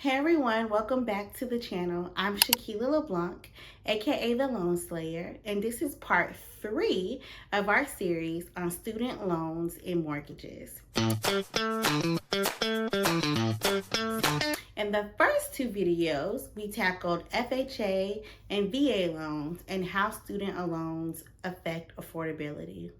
Hey everyone, welcome back to the channel. I'm Shakelia LeBlanc, aka the Loan Slayer, and this is part 3 of our series on student loans and mortgages. In the first 2 videos, we tackled FHA and VA loans and how student loans affect affordability.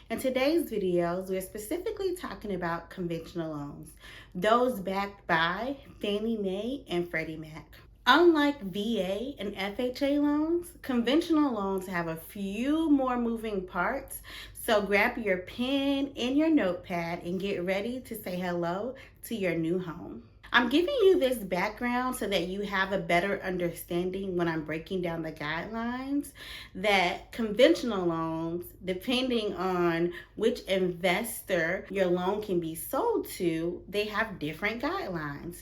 In today's videos, we're specifically talking about conventional loans, those backed by Fannie Mae and Freddie Mac. Unlike VA and FHA loans, conventional loans have a few more moving parts, so grab your pen and your notepad and get ready to say hello to your new home. I'm giving you this background so that you have a better understanding when I'm breaking down the guidelines that conventional loans, depending on which investor your loan can be sold to, they have different guidelines.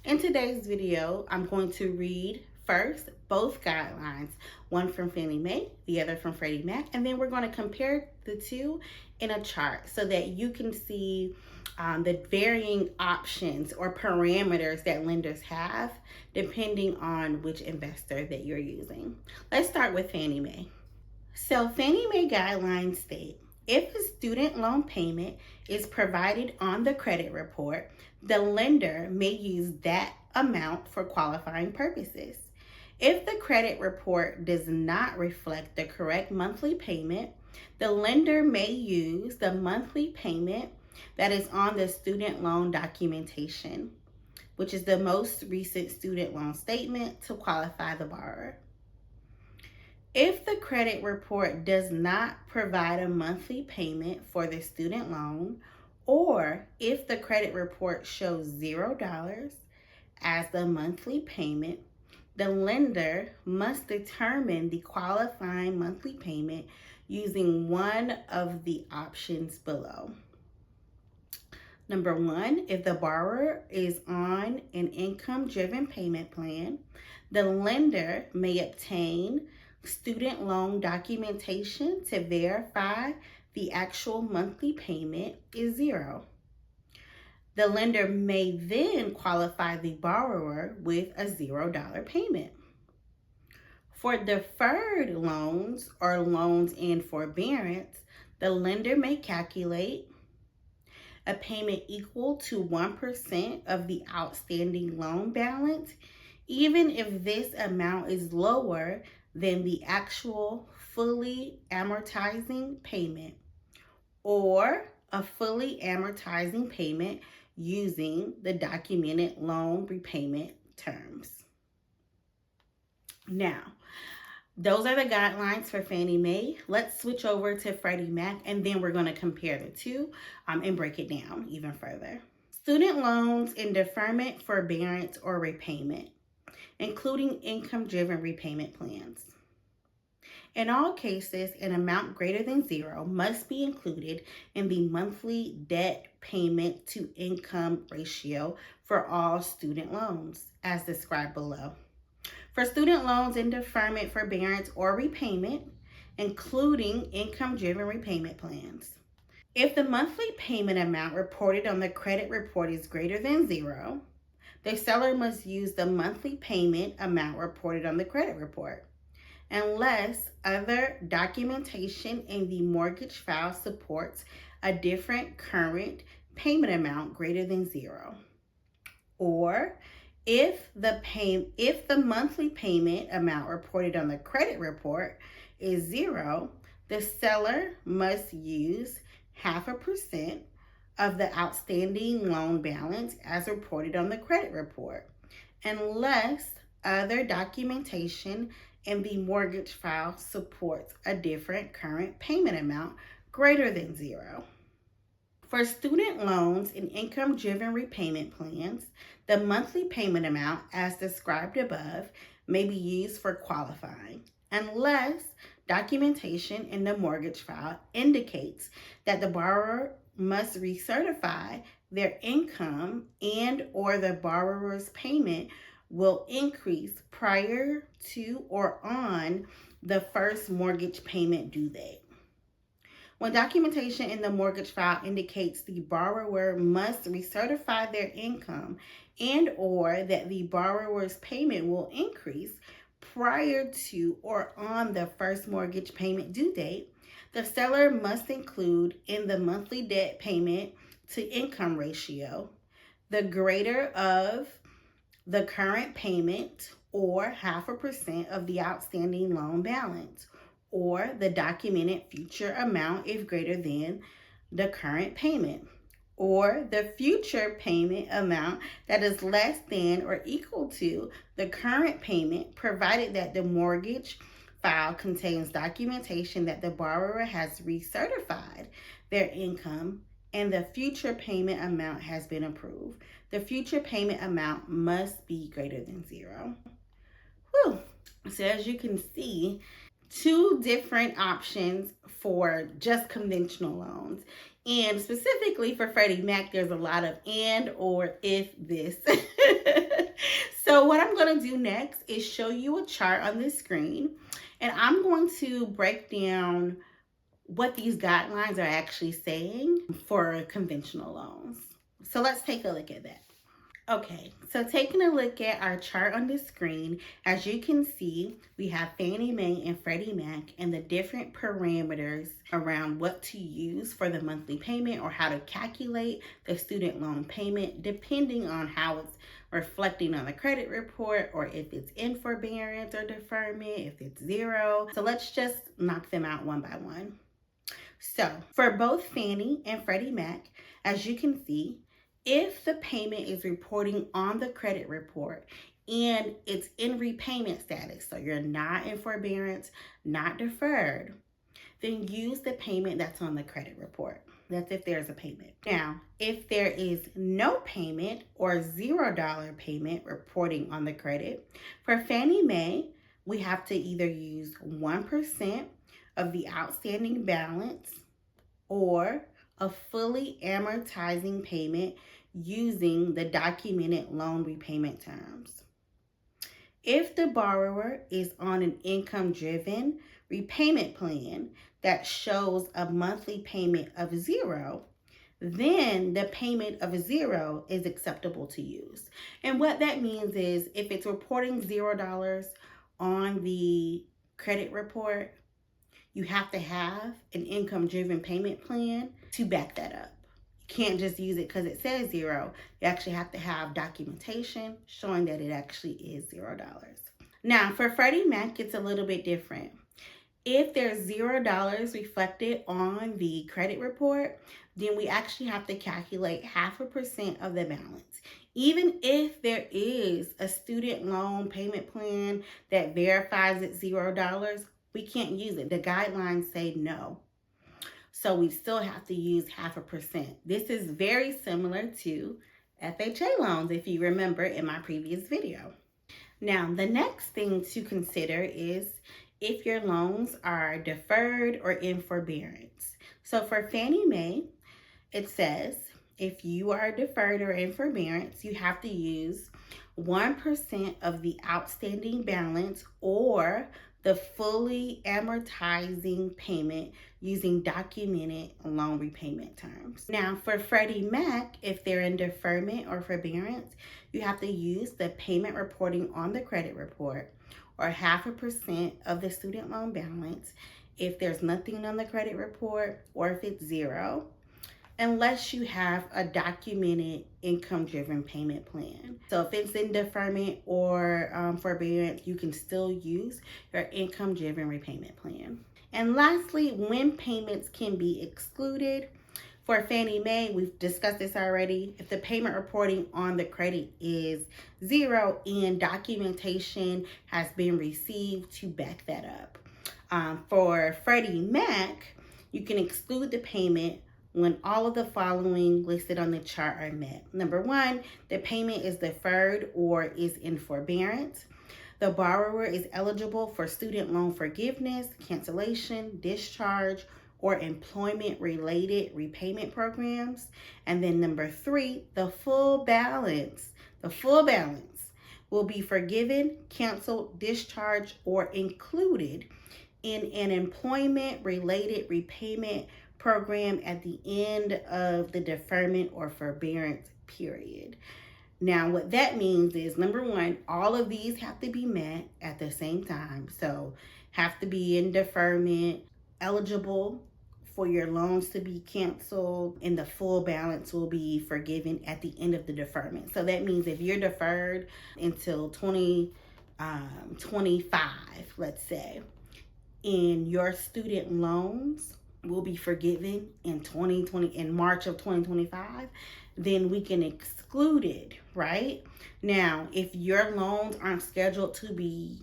In today's video, I'm going to read first both guidelines, one from Fannie Mae, the other from Freddie Mac, and then we're going to compare the two in a chart so that you can see the varying options or parameters that lenders have depending on which investor that you're using. Let's start with Fannie Mae. So Fannie Mae guidelines state, if a student loan payment is provided on the credit report, the lender may use that amount for qualifying purposes. If the credit report does not reflect the correct monthly payment, the lender may use the monthly payment that is on the student loan documentation, which is the most recent student loan statement, to qualify the borrower. If the credit report does not provide a monthly payment for the student loan, or if the credit report shows $0 as the monthly payment, the lender must determine the qualifying monthly payment using one of the options below. Number 1, if the borrower is on an income-driven payment plan, the lender may obtain student loan documentation to verify the actual monthly payment is $0. The lender may then qualify the borrower with a $0 payment. For deferred loans or loans in forbearance, the lender may calculate a payment equal to 1% of the outstanding loan balance, even if this amount is lower than the actual fully amortizing payment, or a fully amortizing payment using the documented loan repayment terms. Now, those are the guidelines for Fannie Mae. Let's switch over to Freddie Mac, and then we're going to compare the two and break it down even further. Student loans in deferment, forbearance, or repayment, including income-driven repayment plans. In all cases, an amount greater than $0 must be included in the monthly debt payment to income ratio for all student loans, as described below. For student loans in deferment, forbearance, or repayment, including income-driven repayment plans, if the monthly payment amount reported on the credit report is greater than $0, the seller must use the monthly payment amount reported on the credit report, unless other documentation in the mortgage file supports a different current payment amount greater than $0. Or if the monthly payment amount reported on the credit report is $0, the seller must use 0.5% of the outstanding loan balance as reported on the credit report, unless other documentation in the mortgage file supports a different current payment amount greater than $0. For student loans and income-driven repayment plans, the monthly payment amount, as described above, may be used for qualifying, unless documentation in the mortgage file indicates that the borrower must recertify their income and or the borrower's payment will increase prior to or on the first mortgage payment due date. When documentation in the mortgage file indicates the borrower must recertify their income and or that the borrower's payment will increase prior to or on the first mortgage payment due date, the seller must include in the monthly debt payment to income ratio the greater of the current payment or 0.5% of the outstanding loan balance, or the documented future amount if greater than the current payment, or the future payment amount that is less than or equal to the current payment, provided that the mortgage file contains documentation that the borrower has recertified their income and the future payment amount has been approved. The future payment amount must be greater than 0. Whew. So as you can see, two different options for just conventional loans. And specifically for Freddie Mac, there's a lot of and or if this. So what I'm going to do next is show you a chart on the screen. And I'm going to break down what these guidelines are actually saying for conventional loans. So let's take a look at that. Okay, so taking a look at our chart on the screen, as you can see, we have Fannie Mae and Freddie Mac and the different parameters around what to use for the monthly payment or how to calculate the student loan payment depending on how it's reflecting on the credit report or if it's in forbearance or deferment, if it's 0. So let's just knock them out one by one. So for both Fannie and Freddie Mac, as you can see, if the payment is reporting on the credit report and it's in repayment status, so you're not in forbearance, not deferred, then use the payment that's on the credit report. That's if there's a payment. Now, if there is no payment or $0 payment reporting on the credit, for Fannie Mae, we have to either use 1% of the outstanding balance or a fully amortizing payment using the documented loan repayment terms. If the borrower is on an income-driven repayment plan that shows a monthly payment of 0, then the payment of 0 is acceptable to use. And what that means is if it's reporting $0 on the credit report, you have to have an income-driven payment plan to back that up. You can't just use it because it says 0. You actually have to have documentation showing that it actually is $0. Now, for Freddie Mac, it's a little bit different. If there's $0 reflected on the credit report, then we actually have to calculate 0.5% of the balance. Even if there is a student loan payment plan that verifies it's $0, we can't use it. The guidelines say no. So we still have to use 0.5%. This is very similar to FHA loans, if you remember in my previous video. Now, the next thing to consider is if your loans are deferred or in forbearance. So for Fannie Mae, it says if you are deferred or in forbearance, you have to use 1% of the outstanding balance or the fully amortizing payment using documented loan repayment terms. Now, for Freddie Mac, if they're in deferment or forbearance, you have to use the payment reporting on the credit report or 0.5% of the student loan balance if there's nothing on the credit report or if it's 0, unless you have a documented income-driven payment plan. So if it's in deferment or forbearance, you can still use your income-driven repayment plan. And lastly, when payments can be excluded. For Fannie Mae, we've discussed this already. If the payment reporting on the credit is 0 and documentation has been received to back that up. For Freddie Mac, you can exclude the payment when all of the following listed on the chart are met. Number 1, the payment is deferred or is in forbearance. The borrower is eligible for student loan forgiveness, cancellation, discharge, or employment-related repayment programs. And then number 3, the full balance will be forgiven, canceled, discharged, or included in an employment-related repayment program at the end of the deferment or forbearance period. Now, what that means is, number one, all of these have to be met at the same time. So, have to be in deferment, eligible for your loans to be canceled, and the full balance will be forgiven at the end of the deferment. So, that means if you're deferred until 2025, let's say, and your student loans will be forgiven in March of 2025, then we can exclude it, right? Now, if your loans aren't scheduled to be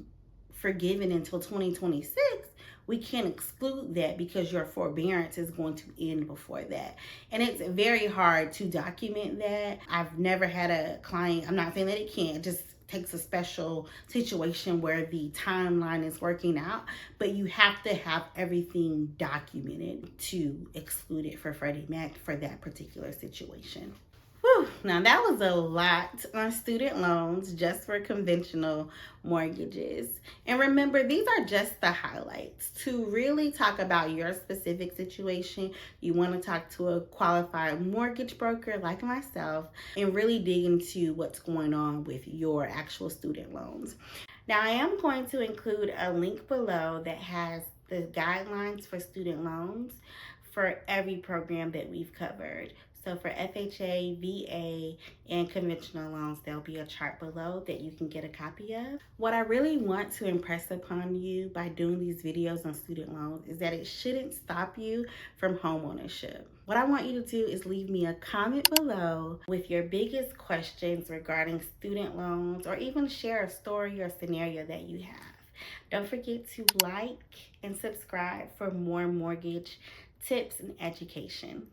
forgiven until 2026, we can't exclude that because your forbearance is going to end before that. And it's very hard to document that. I've never had a client, I'm not saying that it can't, just takes a special situation where the timeline is working out, but you have to have everything documented to exclude it for Freddie Mac for that particular situation. Whew. Now that was a lot on student loans just for conventional mortgages. And remember, these are just the highlights. To really talk about your specific situation, you want to talk to a qualified mortgage broker like myself and really dig into what's going on with your actual student loans. Now, I am going to include a link below that has the guidelines for student loans for every program that we've covered. So for FHA, VA, and conventional loans, there'll be a chart below that you can get a copy of. What I really want to impress upon you by doing these videos on student loans is that it shouldn't stop you from homeownership. What I want you to do is leave me a comment below with your biggest questions regarding student loans, or even share a story or scenario that you have. Don't forget to like and subscribe for more mortgage tips and education.